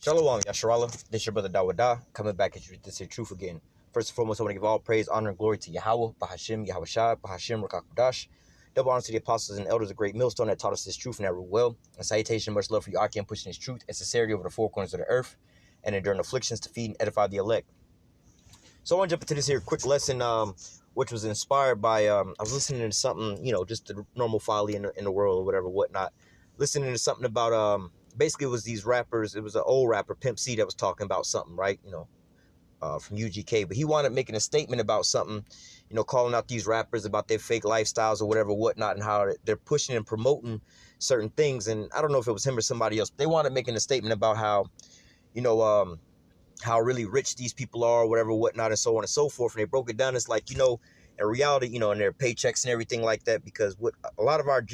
Shalom, Yasharala. This your brother Dawada, coming back at you with this here truth again. First and foremost, I want to give all praise, honor, and glory to Yahweh, Bahashim, Yahweh Shai, Bahashim, Rakakudash. Double honor to the apostles and elders, a great millstone that taught us this truth and that rule well. And salutation, much love for you, Akim, pushing this truth and sincerity over the four corners of the earth, and enduring afflictions to feed and edify the elect. So I want to jump into this here quick lesson, which was inspired by, I was listening to something, just the normal folly in the world or whatever, whatnot. Listening to something about, basically it was these rappers. It was an old rapper, Pimp C, that was talking about something, right? From UGK, but he wound up making a statement about something, calling out these rappers about their fake lifestyles or whatever, whatnot, and how they're pushing and promoting certain things. And I don't know if it was him or somebody else, but they wound up making a statement about how really rich these people are, whatever, whatnot, and so on and so forth. And they broke it down. It's like, in reality, and their paychecks and everything like that, because what a lot of our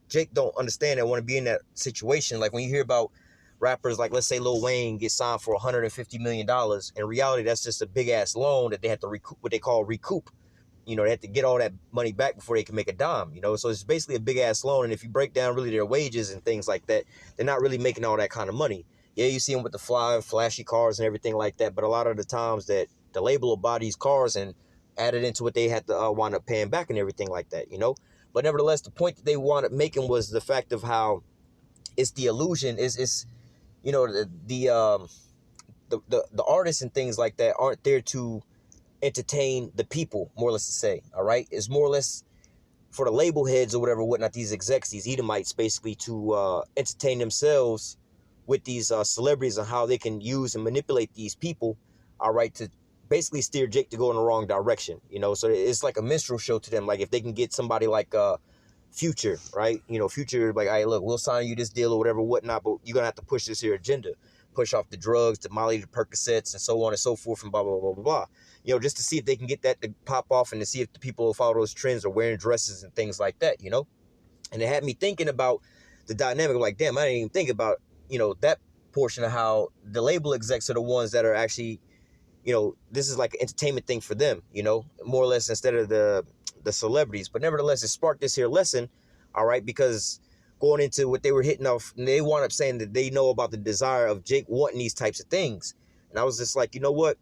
Jake don't understand, they want to be in that situation. Like when you hear about rappers like, let's say Lil Wayne get signed for $150 million. In reality, that's just a big ass loan that they have to recoup, what they call recoup. They have to get all that money back before they can make a dime, So it's basically a big ass loan. And if you break down really their wages and things like that, they're not really making all that kind of money. Yeah, you see them with the flashy cars and everything like that. But a lot of the times that the label will buy these cars and add it into what they had to wind up paying back and everything like that, But nevertheless, the point that they wound up making was the fact of how it's the illusion, it's the artists and things like that aren't there to entertain the people, more or less to say, all right? It's more or less for the label heads or whatever, whatnot, these execs, these Edomites, basically to entertain themselves with these celebrities and how they can use and manipulate these people, all right, to basically steer Jake to go in the wrong direction, So it's like a minstrel show to them. Like if they can get somebody like Future, right? Future, like, all right, look, we'll sign you this deal or whatever, whatnot, but you're going to have to push this here agenda, push off the drugs, the Molly, the Percocets, and so on and so forth, and blah, blah, blah, blah, blah. Just to see if they can get that to pop off and to see if the people will follow those trends or wearing dresses and things like that, And it had me thinking about the dynamic of like, damn, I didn't even think about, that portion of how the label execs are the ones that are actually, this is like an entertainment thing for them, more or less instead of the celebrities. But nevertheless, it sparked this here lesson, all right, because going into what they were hitting off, and they wound up saying that they know about the desire of Jake wanting these types of things. And I was just like, you know what?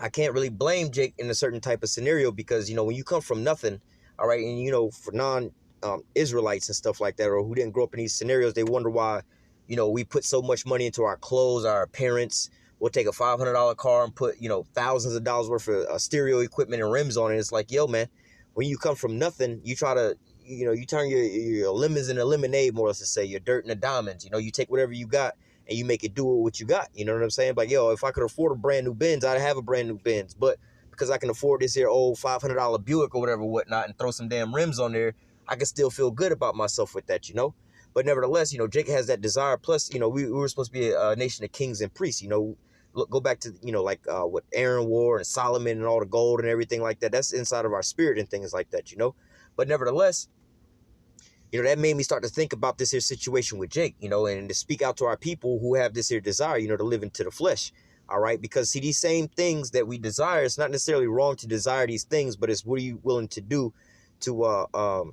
I can't really blame Jake in a certain type of scenario because, when you come from nothing, all right, and, for non-Israelites and stuff like that, or who didn't grow up in these scenarios, they wonder why, we put so much money into our clothes, our appearance. We'll take a $500 car and put, thousands of dollars worth of stereo equipment and rims on it. It's like, yo, man, when you come from nothing, you try to, you turn your lemons into lemonade, more or less to say, your dirt into diamonds. You take whatever you got and you make it do what you got. You know what I'm saying? Like, yo, if I could afford a brand new Benz, I'd have a brand new Benz. But because I can afford this here old $500 Buick or whatever, whatnot, and throw some damn rims on there, I can still feel good about myself with that, But nevertheless, Jake has that desire. Plus, we were supposed to be a nation of kings and priests, Look, go back to, what Aaron wore and Solomon and all the gold and everything like that. That's inside of our spirit and things like that, But nevertheless, that made me start to think about this here situation with Jake, and to speak out to our people who have this here desire, to live into the flesh. All right. Because see, these same things that we desire, it's not necessarily wrong to desire these things, but it's what are you willing to do to, let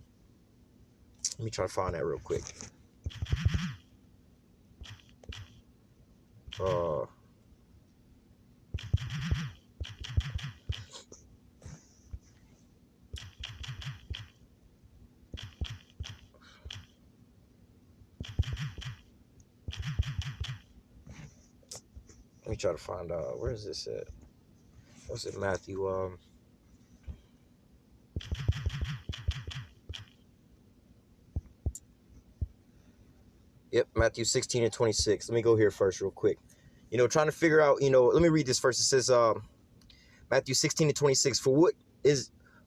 me try to find that real quick. Let me try to find out. Where is this at? What's it, Matthew? Yep, Matthew 16 and 26. Let me go here first real quick. Trying to figure out, let me read this first. It says, Matthew 16 and 26, for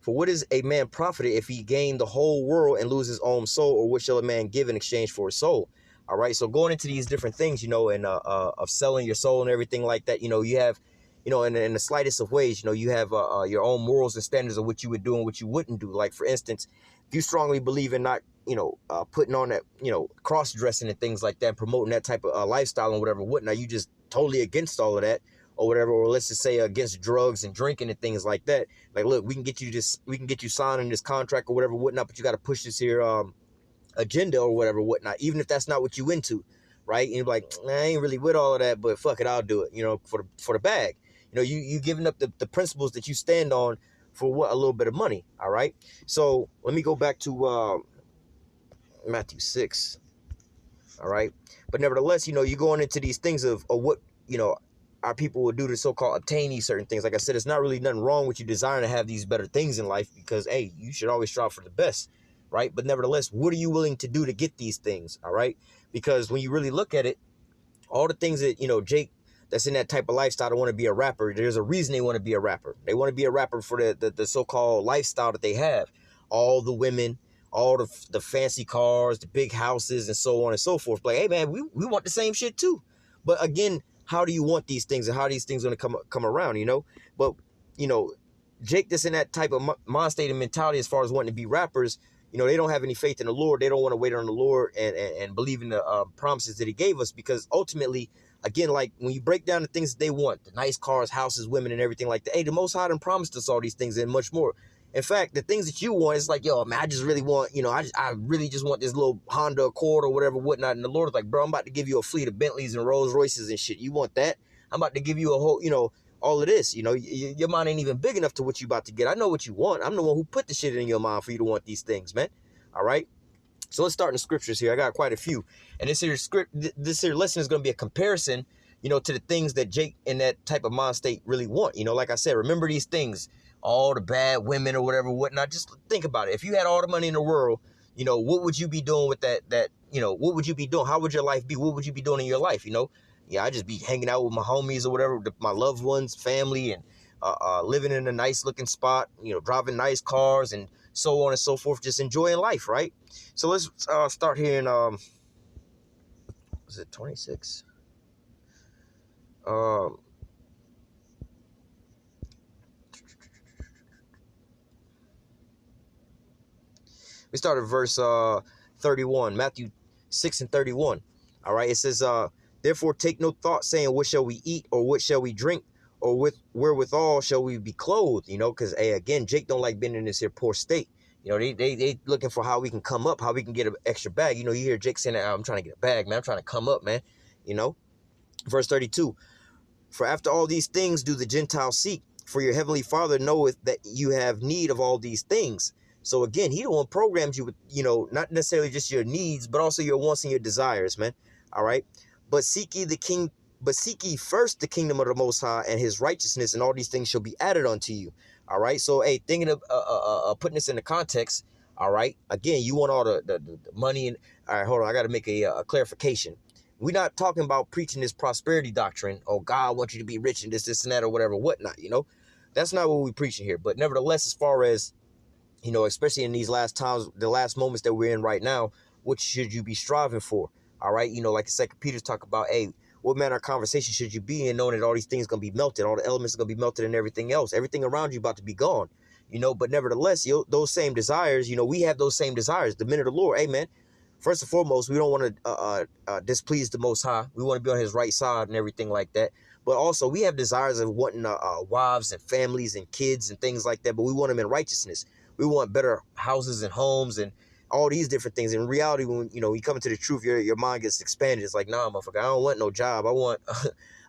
what is a man profited if he gain the whole world and lose his own soul, or what shall a man give in exchange for his soul? All right, so going into these different things, and of selling your soul and everything like that, you have, in the slightest of ways, you have your own morals and standards of what you would do and what you wouldn't do. Like, for instance, if you strongly believe in not, putting on that, cross-dressing and things like that, promoting that type of lifestyle and whatever, whatnot, you just totally against all of that or whatever, or let's just say against drugs and drinking and things like that. Like, look, we can get you signing this contract or whatever, whatnot, but you got to push this here agenda or whatever, whatnot, even if that's not what you into. right? And you're like, I ain't really with all of that, but fuck it, I'll do it, for the bag. You giving up the principles that you stand on for what, a little bit of money, all right? So let me go back to Matthew 6, all right? But nevertheless, you're going into these things of what, our people will do to so-called obtain these certain things. Like I said, it's not really nothing wrong with you desiring to have these better things in life because, hey, you should always strive for the best, right? But nevertheless, what are you willing to do to get these things, all right? Because when you really look at it, all the things that, Jake that's in that type of lifestyle to want to be a rapper, there's a reason they want to be a rapper. They want to be a rapper for the so-called lifestyle that they have. All the women, all the fancy cars, the big houses, and so on and so forth. Like, hey, man, we want the same shit too. But again, how do you want these things and how are these things going to come around, But, Jake that's in that type of mind state and mentality as far as wanting to be rappers, they don't have any faith in the Lord. They don't want to wait on the Lord and believe in the promises that he gave us because ultimately, again, like when you break down the things that they want, the nice cars, houses, women, and everything like that, hey, the Most High done promised us all these things and much more. In fact, the things that you want, it's like, yo, man, I just really want, I really just want this little Honda Accord or whatever, whatnot. And the Lord is like, bro, I'm about to give you a fleet of Bentleys and Rolls Royces and shit. You want that? I'm about to give you a whole, all of this. Your mind ain't even big enough to what you about to get. I know what you want. I'm the one who put the shit in your mind for you to want these things, man. All right? So let's start in the scriptures here. I got quite a few. And this here lesson is going to be a comparison, to the things that Jake in that type of mind state really want. Like I said, remember these things, all the bad women or whatever, whatnot. Just think about it. If you had all the money in the world, what would you be doing with that, what would you be doing? How would your life be? What would you be doing in your life? Yeah, I'd just be hanging out with my homies or whatever, my loved ones, family, and living in a nice looking spot, driving nice cars and so on and so forth, just enjoying life, right? So let's start here in, was it 26? We start at verse 31, Matthew 6 and 31. All right, it says, therefore take no thought saying, what shall we eat or what shall we drink or wherewithal shall we be clothed? Because, hey, again, Jake don't like being in this here poor state. They looking for how we can come up, how we can get an extra bag. You hear Jake saying, I'm trying to get a bag, man. I'm trying to come up, man. Verse 32, for after all these things do the Gentiles seek, for your heavenly Father knoweth that you have need of all these things. So again, he the one programs you with, not necessarily just your needs, but also your wants and your desires, man. All right. But seek ye first the kingdom of the Most High and his righteousness, and all these things shall be added unto you. All right. So, hey, thinking of putting this into context. All right. Again, you want all the money. And all right, hold on. I got to make a clarification. We're not talking about preaching this prosperity doctrine. Oh, God wants you to be rich and this and that or whatever, whatnot. That's not what we're preaching here. But nevertheless, as far as, especially in these last times, the last moments that we're in right now, what should you be striving for? All right. Like the Second Peter's talk about, hey, what manner of conversation should you be in, knowing that all these things going to be melted, all the elements are going to be melted and everything else, everything around you about to be gone, but nevertheless, those same desires, we have those same desires, the men of the Lord. Hey, man, first and foremost, we don't want to displease the Most High. We want to be on his right side and everything like that. But also we have desires of wanting wives and families and kids and things like that. But we want them in righteousness. We want better houses and homes and all these different things. In reality, when you come into the truth, your mind gets expanded. It's like, nah, motherfucker, I don't want no job. I want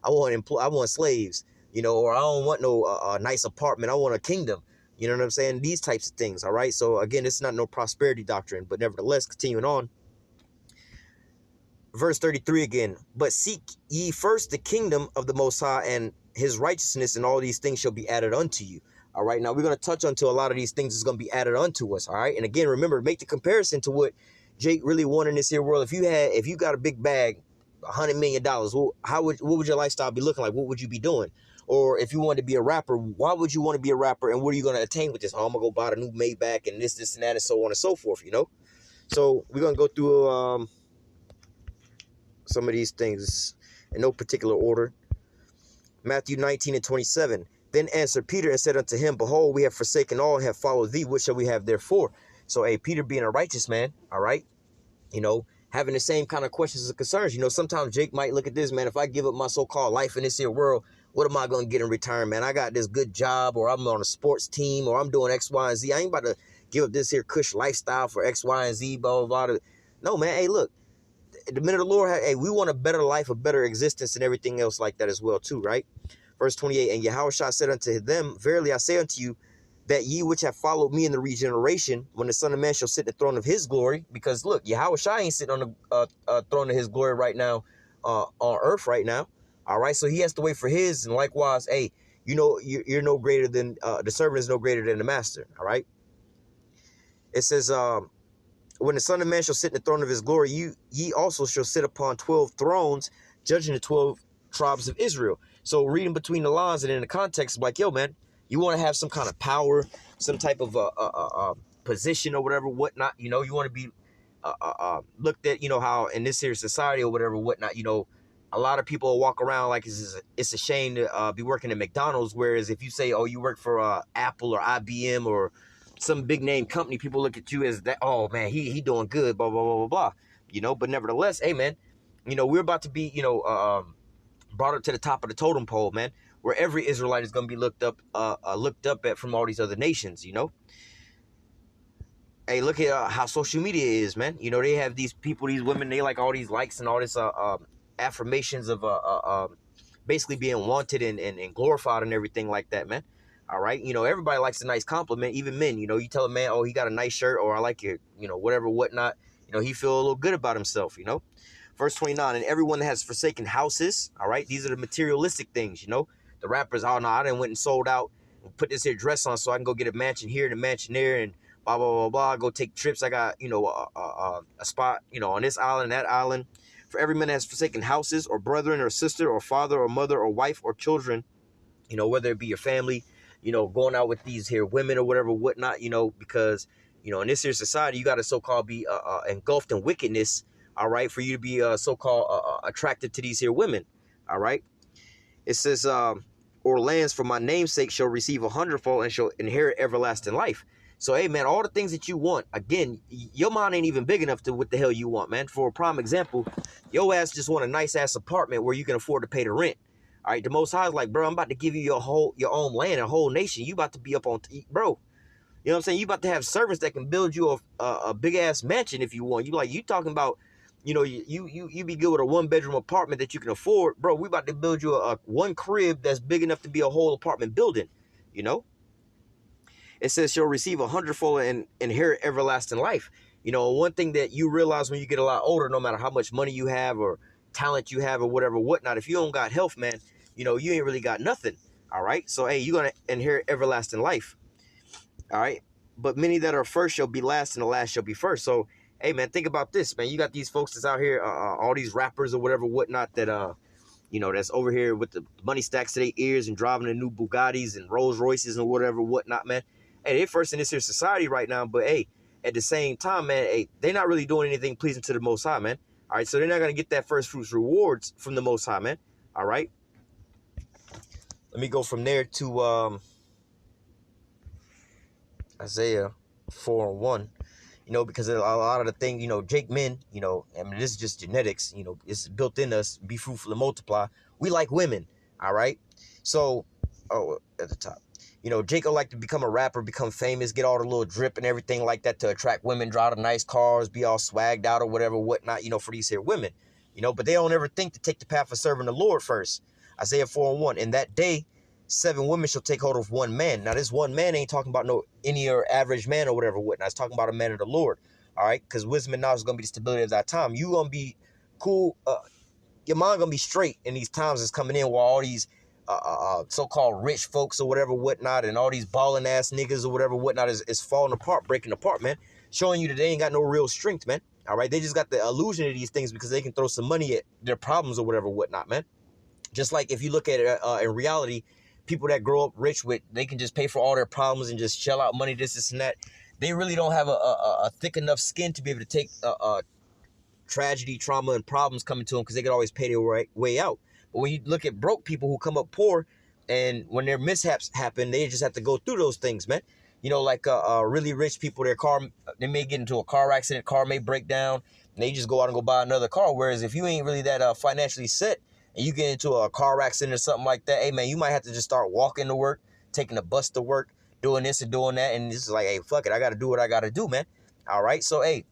I want slaves, or I don't want no nice apartment. I want a kingdom. You know what I'm saying? These types of things. All right. So again, it's not no prosperity doctrine, but nevertheless, continuing on. Verse 33 again, but seek ye first the kingdom of the Most High and his righteousness, and all these things shall be added unto you. All right, now we're going to touch onto a lot of these things is going to be added unto us. All right, and again, remember, make the comparison to what Jake really wanted in this here world. If you got a big bag, $100 million, well, what would your lifestyle be looking like? What would you be doing? Or if you wanted to be a rapper, why would you want to be a rapper? And what are you going to attain with this? Oh, I'm going to go buy the new Maybach and this and that and so on and so forth, So we're going to go through some of these things in no particular order. Matthew 19 and 27. Then answered Peter and said unto him, behold, we have forsaken all and have followed thee. What shall we have therefore? So, hey, Peter being a righteous man, all right, having the same kind of questions and concerns. Sometimes Jake might look at this, man, if I give up my so-called life in this here world, what am I going to get in return, man? I got this good job, or I'm on a sports team, or I'm doing X, Y, and Z. I ain't about to give up this here cush lifestyle for X, Y, and Z, blah, blah, blah. No, man, hey, look. the men of the Lord, hey, we want a better life, a better existence, and everything else like that as well, too, right? Verse 28, and Yahushua said unto them, verily I say unto you, that ye which have followed me in the regeneration, when the Son of Man shall sit in the throne of his glory, because look, Yahushua ain't sitting on the throne of his glory right now, on earth right now, all right? So he has to wait for his, and likewise, hey, you know, you're no greater than, the servant is no greater than the master, all right? It says, when the Son of Man shall sit in the throne of his glory, ye also shall sit upon 12 thrones, judging the 12 tribes of Israel. So reading between the lines and in the context, like, yo, man, you want to have some kind of power, some type of position or whatever, whatnot. You know, you want to be looked at, you know, how in this here society or whatever, whatnot, you know, a lot of people walk around like it's a shame to be working at McDonald's. Whereas if you say, oh, you work for Apple or IBM or some big name company, people look at you as that, oh man, he doing good, blah, blah, blah, blah, blah. You know, but nevertheless, hey, man, you know, we're about to be, you know, brought up to the top of the totem pole, man, where every Israelite is going to be looked up at from all these other nations, you know. Hey, look at how social media is, man. You know, they have these people, these women, they like all these likes and all this affirmations of basically being wanted and glorified and everything like that, man. All right. You know, everybody likes a nice compliment, even men. You know, you tell a man, oh, he got a nice shirt, or I like your, you know, whatever, whatnot. You know, he feel a little good about himself, you know. Verse 29, and everyone that has forsaken houses, all right, these are the materialistic things, you know. The rappers, oh, no, I done went and sold out and put this here dress on so I can go get a mansion here and a mansion there and blah, blah, blah, blah. Go take trips. I got, you know, a spot, you know, on this island, that island. For every man that has forsaken houses or brethren or sister or father or mother or wife or children, you know, whether it be your family, you know, going out with these here women or whatever, whatnot, you know, because, you know, in this here society, you got to so-called be engulfed in wickedness, all right, for you to be so-called attracted to these here women, all right? It says, or lands for my name's sake shall receive 100-fold and shall inherit everlasting life. So, hey, man, all the things that you want, again, your mind ain't even big enough to what the hell you want, man. For a prime example, your ass just want a nice-ass apartment where you can afford to pay the rent. All right, the Most High is like, bro, I'm about to give you your own land, a whole nation. You about to be up on, bro. You know what I'm saying? You about to have servants that can build you a big-ass mansion if you want. You talking about, you know, you be good with a one-bedroom apartment that you can afford. Bro, we about to build you a one crib that's big enough to be a whole apartment building, you know? It says she'll receive 100-fold and inherit everlasting life. You know, one thing that you realize when you get a lot older, no matter how much money you have or talent you have or whatever, whatnot, if you don't got health, man, you know, you ain't really got nothing. All right. So, hey, you're going to inherit everlasting life. All right. But many that are first shall be last, and the last shall be first. So, hey, man, think about this, man. You got these folks that's out here, all these rappers or whatever, whatnot, that, you know, that's over here with the money stacks to their ears and driving the new Bugattis and Rolls Royces and whatever, whatnot, man. Hey, they're first in this here society right now, but hey, at the same time, man, hey, they're not really doing anything pleasing to the Most High, man. All right, so they're not going to get that first fruits rewards from the Most High, man. All right. Let me go from there to Isaiah 4:1. You know, because a lot of the things, you know, Jake men, you know, I mean, this is just genetics, you know, it's built in us, be fruitful and multiply. We like women, all right? So, oh, at the top. You know, Jake will like to become a rapper, become famous, get all the little drip and everything like that to attract women, drive the nice cars, be all swagged out or whatever, whatnot, you know, for these here women. You know, but they don't ever think to take the path of serving the Lord first. Isaiah 4:1, in that day, 7 women shall take hold of one man. Now, this one man ain't talking about no any or average man or whatever, whatnot. It's talking about a man of the Lord, all right? Because wisdom and knowledge is going to be the stability of that time. You going to be cool. Your mind going to be straight in these times that's coming in while all these so-called rich folks or whatever, whatnot, and all these balling ass niggas or whatever, whatnot is falling apart, breaking apart, man, showing you that they ain't got no real strength, man. All right, they just got the illusion of these things because they can throw some money at their problems or whatever, whatnot, man. Just like if you look at it in reality, people that grow up rich with, they can just pay for all their problems and just shell out money, this and that. They really don't have a thick enough skin to be able to take tragedy, trauma, and problems coming to them because they could always pay their way out. But when you look at broke people who come up poor, and when their mishaps happen, they just have to go through those things, man. You know, like really rich people, their car, they may get into a car accident, car may break down, and they just go out and go buy another car. Whereas if you ain't really that financially set, and you get into a car accident or something like that, hey, man, you might have to just start walking to work, taking a bus to work, doing this and doing that. And this is like, hey, fuck it, I got to do what I got to do, man. All right, so, hey,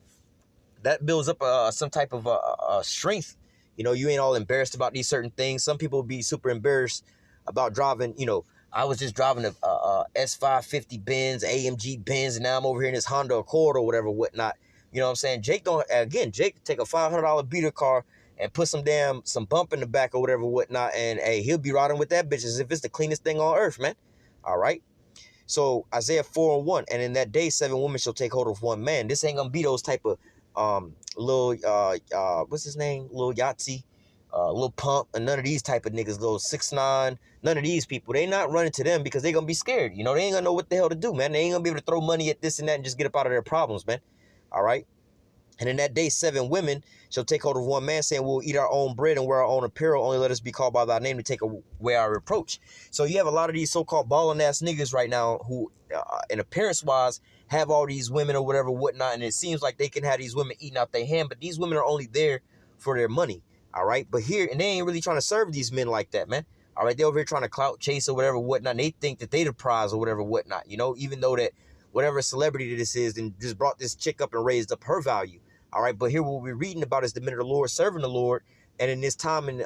that builds up some type of strength. You know, you ain't all embarrassed about these certain things. Some people be super embarrassed about driving. You know, I was just driving a S550 Benz, AMG Benz, and now I'm over here in this Honda Accord or whatever, whatnot. You know what I'm saying? Jake take a $500 beater car and put some bump in the back or whatever, whatnot, and hey, he'll be riding with that bitch as if it's the cleanest thing on earth, man. All right. So Isaiah 4:1, and in that day 7 women shall take hold of one man. This ain't gonna be those type of little what's his name, little Yahtzee, little Pump, and none of these type of niggas, little 6ix9ine, none of these people. They not running to them because they gonna be scared. You know, they ain't gonna know what the hell to do, man. They ain't gonna be able to throw money at this and that and just get up out of their problems, man. All right. And in that day 7 women shall take hold of one man, saying, we'll eat our own bread and wear our own apparel. Only let us be called by thy name to take away our reproach. So you have a lot of these so-called balling ass niggas right now who, in appearance wise, have all these women or whatever, whatnot. And it seems like they can have these women eating out their hand, but these women are only there for their money. All right. But here, and they ain't really trying to serve these men like that, man. All right. They over here trying to clout chase or whatever, whatnot. And they think that they the prize or whatever, whatnot, you know, even though that whatever celebrity this is, and just brought this chick up and raised up her value. All right, but here what we're reading about is the men of the Lord serving the Lord, and in this time, and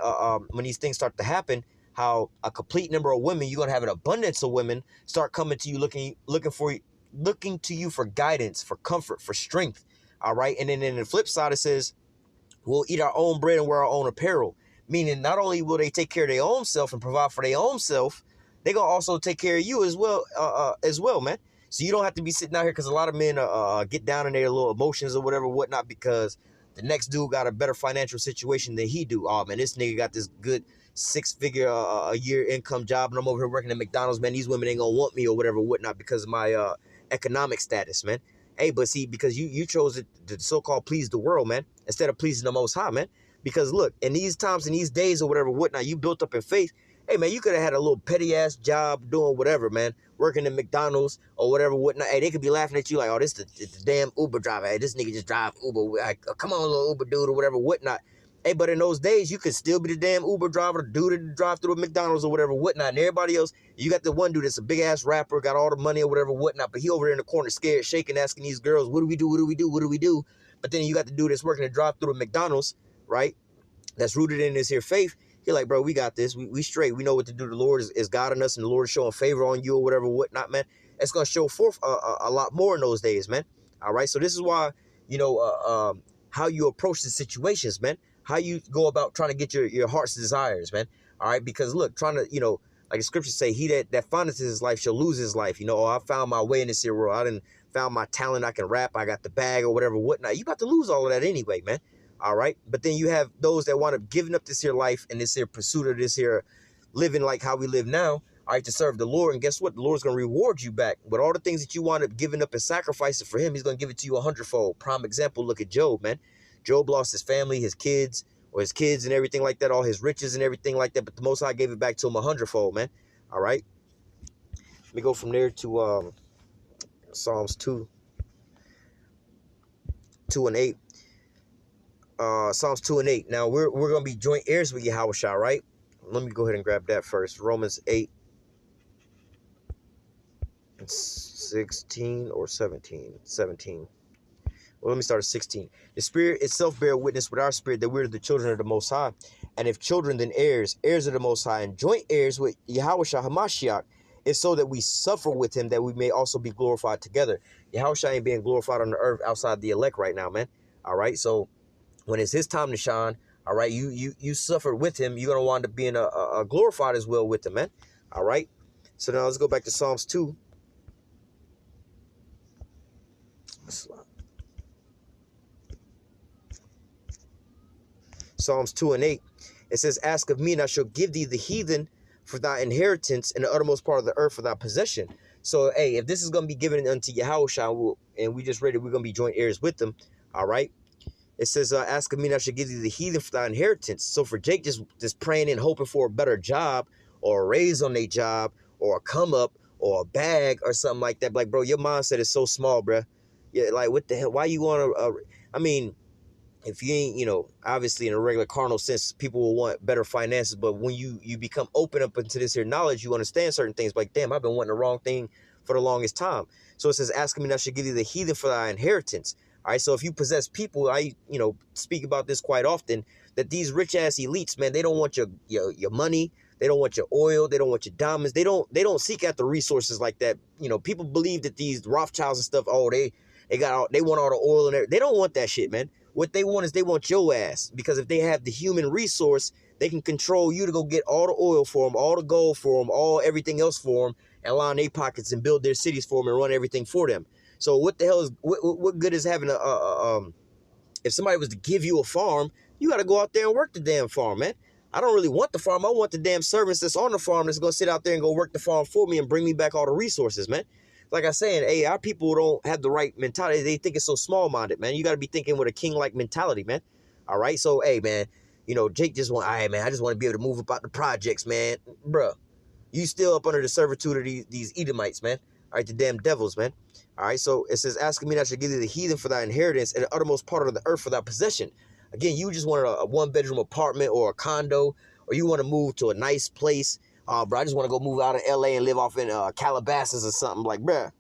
when these things start to happen, how a complete number of women, you're gonna have an abundance of women start coming to you, looking to you for guidance, for comfort, for strength. All right, and then in the flip side, it says, we'll eat our own bread and wear our own apparel. Meaning, not only will they take care of their own self and provide for their own self, they gonna also take care of you as well, man. So you don't have to be sitting out here, because a lot of men get down in their little emotions or whatever, whatnot, because the next dude got a better financial situation than he do. Oh, man, this nigga got this good 6-figure a year income job, and I'm over here working at McDonald's, man. These women ain't gonna want me or whatever, whatnot, because of my economic status, man. Hey, but see, because you chose to so-called please the world, man, instead of pleasing the Most High, man. Because look, in these times, in these days or whatever, whatnot, you built up in faith. Hey, man, you could have had a little petty-ass job doing whatever, man, working at McDonald's or whatever, whatnot. Hey, they could be laughing at you like, oh, this the damn Uber driver. Hey, this nigga just drive Uber. Like, come on, little Uber dude or whatever, whatnot. Hey, but in those days, you could still be the damn Uber driver, the dude that drive through a McDonald's or whatever, whatnot. And everybody else, you got the one dude that's a big-ass rapper, got all the money or whatever, whatnot. But he over there in the corner scared, shaking, asking these girls, what do we do, what do we do, what do we do? But then you got the dude that's working to drive through a McDonald's, right, that's rooted in this here faith. You're like, bro, we got this. We straight. We know what to do. The Lord is guiding us, and the Lord is showing favor on you or whatever, whatnot, man. It's going to show forth a lot more in those days, man. All right. So this is why, you know, how you approach the situations, man. How you go about trying to get your heart's desires, man. All right. Because look, trying to, you know, like the scriptures say, he that findeth his life shall lose his life. You know, oh, I found my way in this here world. I didn't found my talent. I can rap. I got the bag or whatever, whatnot. You about to lose all of that anyway, man. All right. But then you have those that wind up giving up this here life and this here pursuit of this here living like how we live now, all right, to serve the Lord. And guess what? The Lord's going to reward you back with all the things that you wind up giving up and sacrificing for him. He's going to give it to you 100-fold. Prime example, look at Job, man. Job lost his family, his kids and everything like that, all his riches and everything like that. But the Most High gave it back to him 100-fold, man. All right. Let me go from there to Psalms 2 and 8. Psalms 2 and 8. Now we're gonna be joint heirs with Yahushua, right? Let me go ahead and grab that first. Romans 8 and 16 or 17. Well, let me start at 16. The Spirit itself bear witness with our spirit that we're the children of the Most High, and if children, then heirs of the Most High, and joint heirs with Yahushua Hamashiach. It's so that we suffer with him, that we may also be glorified together. Yahushua ain't being glorified on the earth outside the elect right now, man. All right, so when it's his time to shine, all right, you suffered with him, you're going to wind up being a glorified as well with him, man. All right. So now let's go back to Psalms 2. Psalms 2 and 8. It says, ask of me, and I shall give thee the heathen for thy inheritance, and the uttermost part of the earth for thy possession. So, hey, if this is going to be given unto Yahushua, and we just read it, we're going to be joint heirs with them. All right. It says, ask of me, and I shall give thee the heathen for thy inheritance. So for Jake just praying and hoping for a better job or a raise on their job or a come up or a bag or something like that. Like, bro, your mindset is so small, bro. Yeah, like, what the hell? Why you want to, I mean, if you ain't, you know, obviously in a regular carnal sense, people will want better finances. But when you become open up into this here knowledge, you understand certain things. Like, damn, I've been wanting the wrong thing for the longest time. So it says, ask me, and I shall give thee the heathen for thy inheritance. All right, so if you possess people, I speak about this quite often, that these rich ass elites, man, they don't want your money, they don't want your oil, they don't want your diamonds, they don't seek out the resources like that. People believe that these Rothschilds and stuff, oh, they want all the oil and everything. They don't want that shit, man. What they want is they want your ass, because if they have the human resource, they can control you to go get all the oil for them, all the gold for them, all everything else for them, and line their pockets and build their cities for them and run everything for them. So what the hell is what good is having if somebody was to give you a farm, you got to go out there and work the damn farm, man. I don't really want the farm. I want the damn servants that's on the farm that's gonna sit out there and go work the farm for me and bring me back all the resources, man. Like I saying, hey, our people don't have the right mentality. They think it's so small-minded, man. You got to be thinking with a king-like mentality, man. All right, so hey, man, Jake just want, all right, man, I just want to be able to move about the projects, man, bruh. You still up under the servitude of these Edomites, man. All right, the damn devils, man. All right, so it says, asking me that I should give thee the heathen for thy inheritance and the uttermost part of the earth for thy possession. Again, you just want a one-bedroom apartment or a condo, or you want to move to a nice place. Bro, I just want to go move out of LA and live off in Calabasas or something. Like, bruh,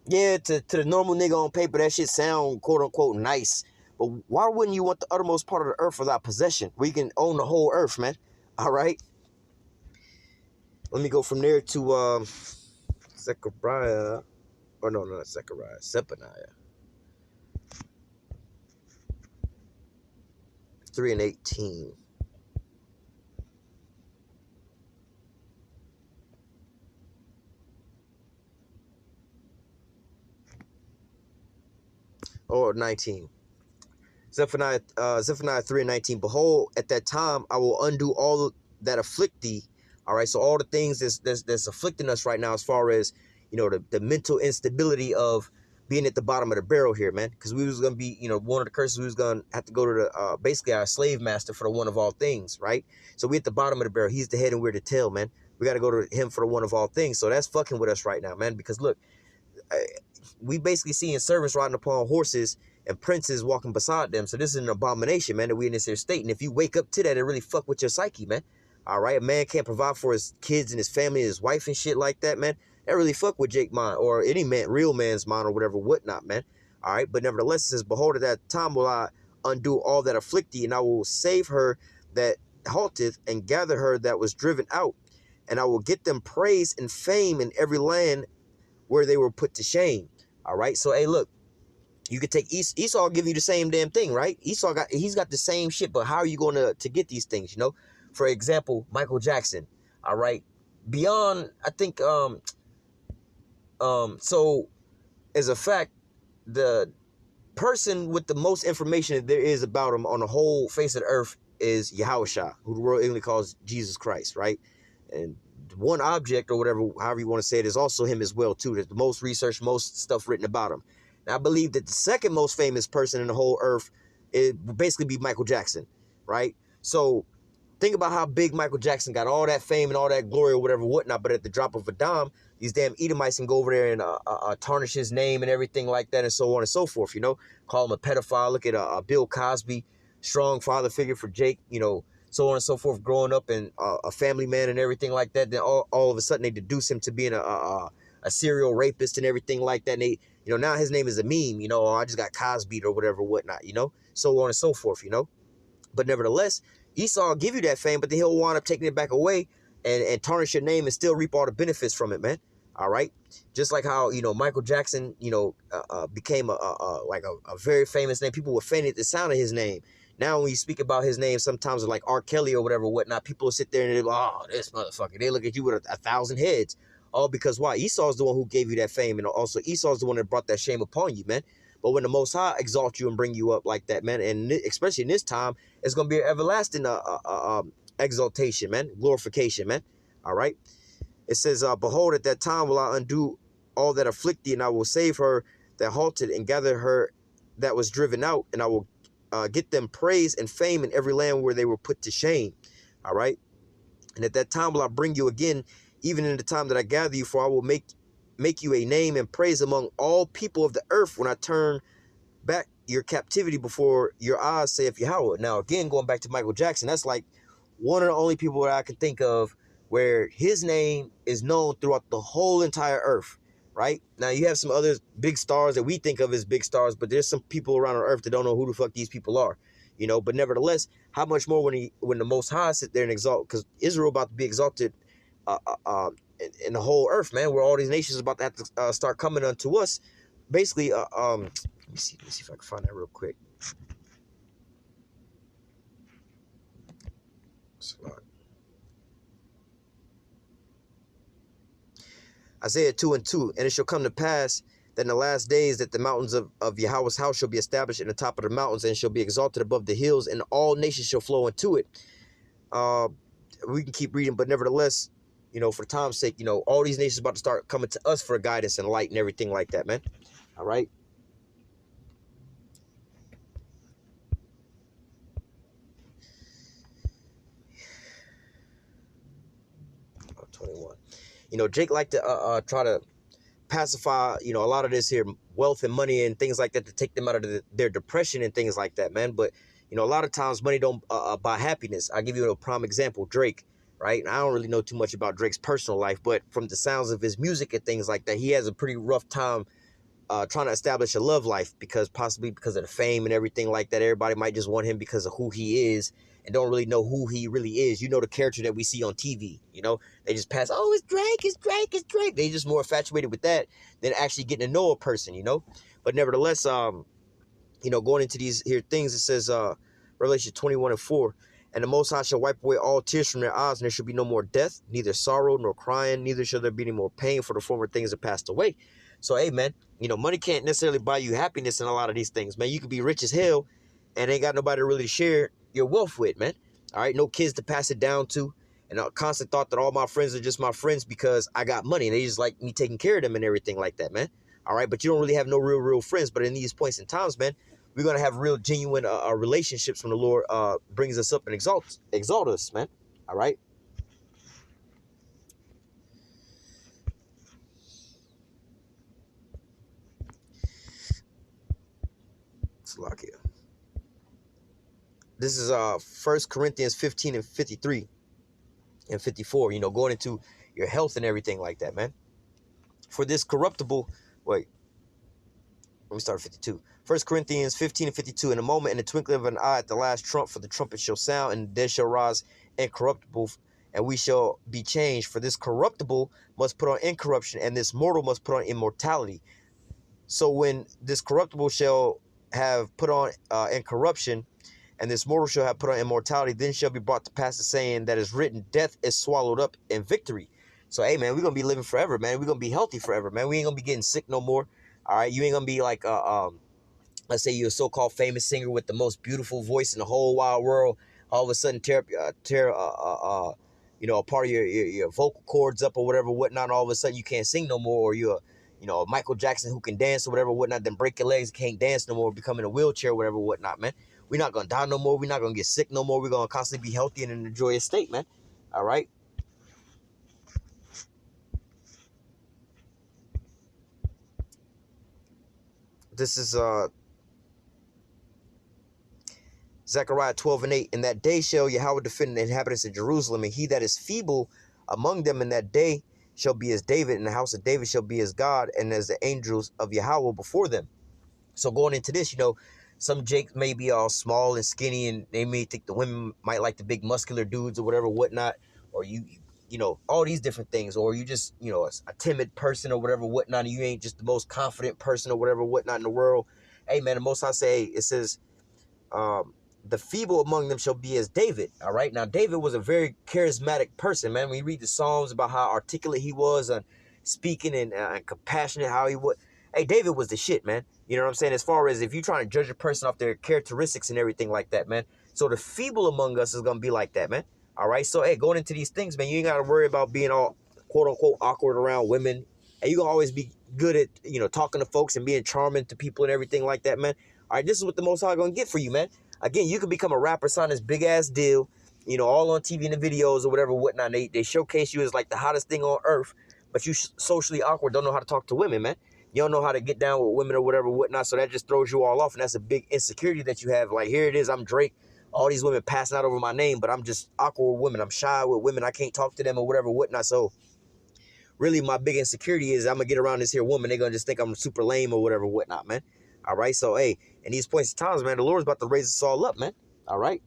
yeah, to the normal nigga on paper, that shit sound quote-unquote nice. But why wouldn't you want the uttermost part of the earth for thy possession, where you can own the whole earth, man? All right? Let me go from there to Zechariah. Or no, not Zechariah. Zephaniah. 3:18. Or 19. Zephaniah 3:19. Behold, at that time I will undo all that afflict thee. All right, so all the things that's afflicting us right now, as far as the mental instability of being at the bottom of the barrel here, man. Because we was gonna be, one of the curses, we was gonna have to go to the basically our slave master for the one of all things, right? So we at the bottom of the barrel. He's the head and we're the tail, man. We got to go to him for the one of all things. So that's fucking with us right now, man. Because look, we basically seeing servants riding upon horses and princes walking beside them. So this is an abomination, man, that we in this here state. And if you wake up to that, it really fuck with your psyche, man. All right, a man can't provide for his kids and his family and his wife and shit like that, man. That really fuck with Jake mind, or any man, real man's mind, or whatever, whatnot, man. All right, but nevertheless, it says, behold, at that time will I undo all that afflict thee, and I will save her that halteth, and gather her that was driven out, and I will get them praise and fame in every land where they were put to shame. All right, so hey, look, you could take Esau, give you the same damn thing, right? He's got the same shit, but how are you going to get these things? For example, Michael Jackson. All right, beyond, I think, so as a fact, the person with the most information that there is about him on the whole face of the earth is Yahushua, who the world English calls Jesus Christ, right? And one object, or whatever, however you want to say it, is also him as well too. There's the most research, most stuff written about him. Now, I believe that the second most famous person in the whole earth, it would basically be Michael Jackson, right? So think about how big Michael Jackson got, all that fame and all that glory or whatever, whatnot, but at the drop of a dime, these damn Edomites can go over there and tarnish his name and everything like that, and so on and so forth, call him a pedophile. Look at Bill Cosby, strong father figure for Jake, so on and so forth, growing up and a family man and everything like that. Then all of a sudden they deduce him to being a serial rapist and everything like that. And they, now his name is a meme, or I just got Cosby or whatever, whatnot, so on and so forth, But nevertheless, Esau will give you that fame, but then he'll wind up taking it back away and tarnish your name and still reap all the benefits from it, man. All right, just like how Michael Jackson became a very famous name. People were fainting at the sound of his name. Now when you speak about his name, sometimes like R. Kelly or whatever, whatnot, people will sit there and they're like, oh, this motherfucker. They look at you with a thousand heads. All because why? Esau's the one who gave you that fame, and also Esau's the one that brought that shame upon you, man. But when the Most High exalt you and bring you up like that, man, and especially in this time, it's gonna be an everlasting exaltation, man, glorification, man. All right. It says, behold, at that time will I undo all that afflict thee, and I will save her that halted, and gather her that was driven out, and I will get them praise and fame in every land where they were put to shame. All right. And at that time will I bring you again, even in the time that I gather you, for I will make you a name and praise among all people of the earth when I turn back your captivity before your eyes, saith Yahweh. Now, again, going back to Michael Jackson, that's like one of the only people that I can think of where his name is known throughout the whole entire earth. right? Now you have some other big stars that we think of as big stars, but there's some people around on earth that don't know who the fuck these people are, you know. But nevertheless, how much more when the Most High sit there and exalt, because Israel about to be exalted in the whole earth, man, where all these nations about to have to start coming unto us. Basically, let me see if I can find that real quick. Isaiah 2:2, and it shall come to pass that in the last days that the mountains of Yahweh's house shall be established in the top of the mountains and shall be exalted above the hills, and all nations shall flow into it. We can keep reading, but nevertheless, you know, for time's sake, you know, all these nations about to start coming to us for guidance and light and everything like that, man. All right. 21. You know, Jake liked to try to pacify, you know, a lot of this here wealth and money and things like that to take them out of their depression and things like that, man. But, you know, a lot of times money don't buy happiness. I'll give you a prime example, Drake, right? And I don't really know too much about Drake's personal life, but from the sounds of his music and things like that, he has a pretty rough time trying to establish a love life possibly because of the fame and everything like that. Everybody might just want him because of who he is and don't really know who he really is. You know, the character that we see on TV, you know, they just pass, oh, it's Drake, it's Drake, it's Drake. They just more infatuated with that than actually getting to know a person, you know. But nevertheless, you know, going into these here things, it says Revelation 21:4, and the Most High shall wipe away all tears from their eyes, and there shall be no more death, neither sorrow nor crying, neither shall there be any more pain, for the former things have passed away. So, hey, man, you know, money can't necessarily buy you happiness in a lot of these things, man. You could be rich as hell and ain't got nobody to really share your wealth with, man. All right, no kids to pass it down to, and a constant thought that all my friends are just my friends because I got money and they just like me taking care of them and everything like that, man. All right, but you don't really have no real friends. But in these points in times, man, we're going to have real genuine relationships when the Lord brings us up and exalt us, man. All right. Slovakia. This is 1 Corinthians 15 and 53 and 54, you know, going into your health and everything like that, man. For this corruptible, wait, let me start at 52. 1 Corinthians 15 and 52, in a moment, in the twinkling of an eye, at the last trump, for the trumpet shall sound, and there shall rise incorruptible, and we shall be changed. For this corruptible must put on incorruption, and this mortal must put on immortality. So when this corruptible shall have put on incorruption, and this mortal shall have put on immortality, then shall be brought to pass the saying that is written, death is swallowed up in victory. So, hey, man, we're going to be living forever, man. We're going to be healthy forever, man. We ain't going to be getting sick no more. All right, you ain't going to be like, let's say you're a so-called famous singer with the most beautiful voice in the whole wide world. All of a sudden, you know, a part of your vocal cords up or whatever, whatnot. And all of a sudden, you can't sing no more, or you're, you know, Michael Jackson who can dance or whatever, whatnot. Then break your legs, can't dance no more, become in a wheelchair, or whatever, whatnot, man. We're not going to die no more. We're not going to get sick no more. We're going to constantly be healthy and in a joyous state, man. All right. This is Zechariah 12 and 8. In that day shall Yahweh defend the inhabitants of Jerusalem, and he that is feeble among them in that day shall be as David, and the house of David shall be as God, and as the angels of Yahweh before them. So going into this, you know, some Jakes may be all small and skinny, and they may think the women might like the big muscular dudes or whatever, whatnot, or you know, all these different things, or you just, you know, a timid person or whatever, whatnot, and you ain't just the most confident person or whatever, whatnot in the world. Hey, man, the Most High say, it says, the feeble among them shall be as David. All right. Now, David was a very charismatic person, man. When you read the Psalms about how articulate he was and speaking and compassionate, how he would. Hey, David was the shit, man. You know what I'm saying? As far as if you're trying to judge a person off their characteristics and everything like that, man. So the feeble among us is going to be like that, man. All right. So, hey, going into these things, man, you ain't got to worry about being all quote unquote awkward around women. And you're going to always be good at, you know, talking to folks and being charming to people and everything like that, man. All right. This is what the Most High going to get for you, man. Again, you could become a rapper, sign this big-ass deal, you know, all on TV and the videos or whatever, whatnot. They showcase you as like the hottest thing on earth, but you socially awkward, don't know how to talk to women, man. You don't know how to get down with women or whatever, whatnot, so that just throws you all off, and that's a big insecurity that you have. Like, here it is, I'm Drake, all these women passing out over my name, but I'm just awkward with women. I'm shy with women. I can't talk to them or whatever, whatnot. So really my big insecurity is I'm going to get around this here woman. They're going to just think I'm super lame or whatever, whatnot, man. All right. So, hey, in these points of times, man, the Lord's about to raise us all up, man. All right.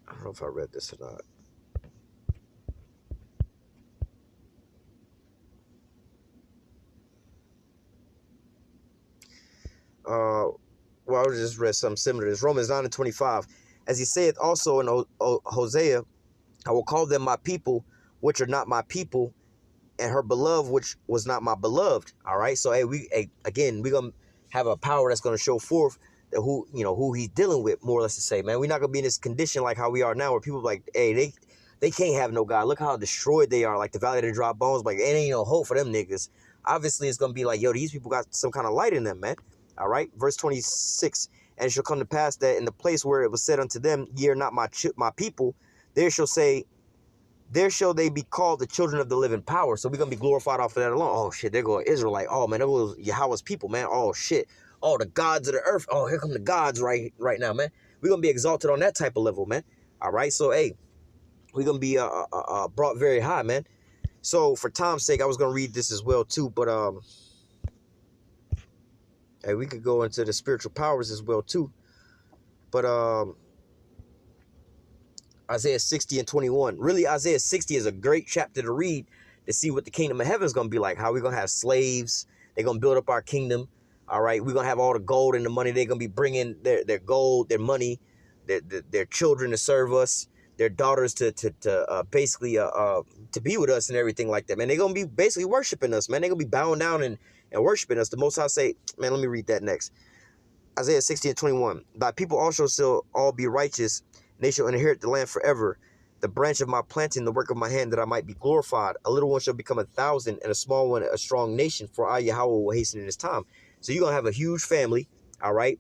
I don't know if I read this or not. Well, I just read something similar to this. Romans 9:25. As he saith also in Hosea, I will call them my people, which are not my people, and her beloved, which was not my beloved. All right. So, hey, again, we're going to have a power that's going to show forth that who he's dealing with, more or less to say, man. We're not going to be in this condition like how we are now, where people are like, hey, they can't have no God. Look how destroyed they are. Like the Valley of the Dry Bones. Like, it ain't no hope for them niggas. Obviously, it's going to be like, yo, these people got some kind of light in them, man. All right. Verse 26. And it shall come to pass that in the place where it was said unto them, ye are not my people, there shall they be called the children of the living power. So we're going to be glorified off of that alone. Oh, shit, there go Israelite. Oh, man, that was Yahweh's people, man. Oh, shit. Oh, the gods of the earth. Oh, here come the gods right now, man. We're going to be exalted on that type of level, man. All right, so, hey, we're going to be brought very high, man. So for time's sake, I was going to read this as well, too. But, hey, we could go into the spiritual powers as well, too. But, Isaiah 60 and 21. Really, Isaiah 60 is a great chapter to read to see what the kingdom of heaven is going to be like. How we're going to have slaves. They're going to build up our kingdom. All right. We're going to have all the gold and the money. They're going to be bringing their gold, their money, their children to serve us, their daughters to basically to be with us and everything like that, man. They're going to be basically worshiping us, man. They're going to be bowing down and worshiping us. The Most High say, man, let me read that next. Isaiah 60 and 21. Thy people also shall all be righteous, and they shall inherit the land forever. The branch of my planting, the work of my hand, that I might be glorified. A little one shall become 1,000, and a small one a strong nation, for I, Yahweh, will hasten in his time. So you're going to have a huge family, all right?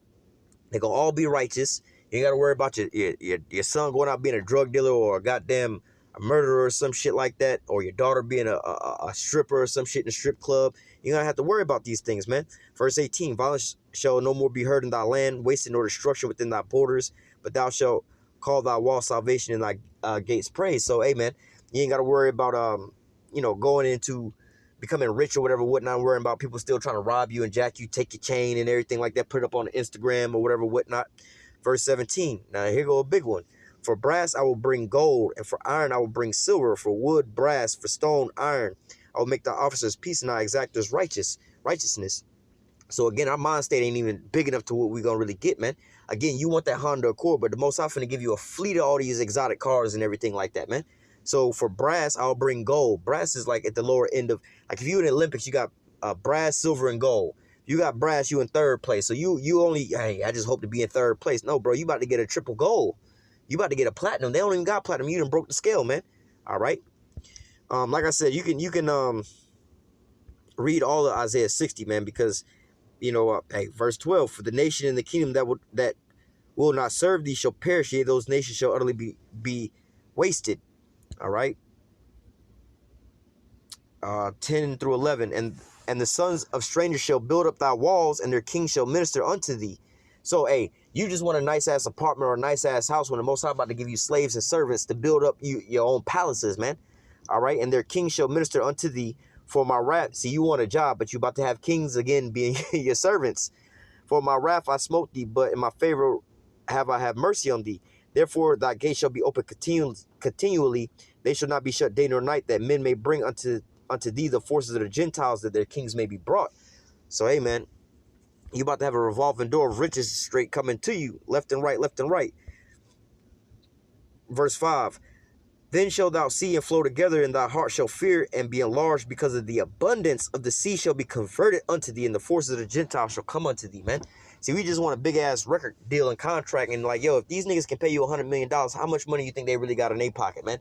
They're going to all be righteous. You ain't got to worry about your son going out being a drug dealer or a goddamn a murderer or some shit like that, or your daughter being a stripper or some shit in a strip club. You're going to have to worry about these things, man. Verse 18, violence shall no more be heard in thy land, wasted nor destruction within thy borders, but thou shalt call thy wall salvation and thy gates praise. So, hey, man, you ain't got to worry about, going into becoming rich or whatever, whatnot, worrying about people still trying to rob you and jack you, take your chain and everything like that, put it up on Instagram or whatever, whatnot. Verse 17, now here go a big one. For brass I will bring gold, and for iron I will bring silver, for wood, brass, for stone, iron. I will make thy officers peace and thy exactors righteousness. So again, our mind state ain't even big enough to what we're going to really get, man. Again, you want that Honda Accord, but the Most High finna give you a fleet of all these exotic cars and everything like that, man. So for brass, I'll bring gold. Brass is like at the lower end of, like if you in the Olympics, you got brass, silver, and gold. You got brass, you in third place. So you only, hey, I just hope to be in third place. No, bro, you about to get a triple gold. You about to get a platinum. They don't even got platinum. You done broke the scale, man. All right. Like I said, you can read all of Isaiah 60, man, because hey, verse 12, for the nation and the kingdom that will not serve thee shall perish, yea, those nations shall utterly be wasted. All right. 10 through 11, and the sons of strangers shall build up thy walls, and their kings shall minister unto thee. So, hey, you just want a nice-ass apartment or a nice-ass house when the Most High about to give you slaves and servants to build up your own palaces, man. All right? And their kings shall minister unto thee for my wrath. See, you want a job, but you about to have kings again being your servants. For my wrath I smote thee, but in my favor have I had mercy on thee. Therefore thy gates shall be open continually. They shall not be shut day nor night, that men may bring unto thee the forces of the Gentiles, that their kings may be brought. So, hey, man, you about to have a revolving door of riches straight coming to you, left and right, left and right. Verse 5, then shalt thou see and flow together, and thy heart shall fear and be enlarged, because of the abundance of the sea shall be converted unto thee, and the forces of the Gentiles shall come unto thee, man. See, we just want a big-ass record deal and contract, and like, yo, if these niggas can pay you $100 million, how much money you think they really got in their pocket, man?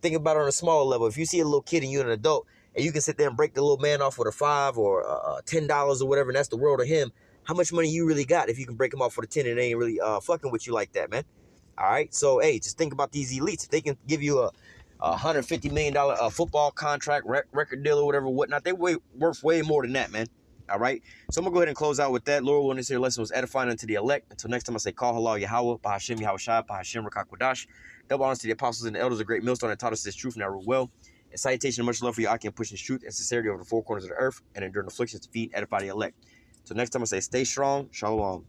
Think about it on a smaller level. If you see a little kid and you're an adult, and you can sit there and break the little man off with a $5 or $10 or whatever, and that's the world of him, how much money you really got if you can break him off for the 10 and they ain't really fucking with you like that, man? All right, so hey, just think about these elites. If they can give you a $150 million football contract, record deal or whatever, whatnot, they worth way more than that, man. All right, so I'm gonna go ahead and close out with that. Lord willing, this here lesson was edifying unto the elect. Until next time, I say, call halal Yahweh, Bahashem Yahweh Shai, Bahashem Rakakwadash. Double honors to the apostles and the elders, a great millstone that taught us this truth and our rule well. And salutation and much love for you, Aki, and pushing this truth and sincerity over the four corners of the earth and enduring afflictions to feed and edify the elect. So next time I say, stay strong. Shalom.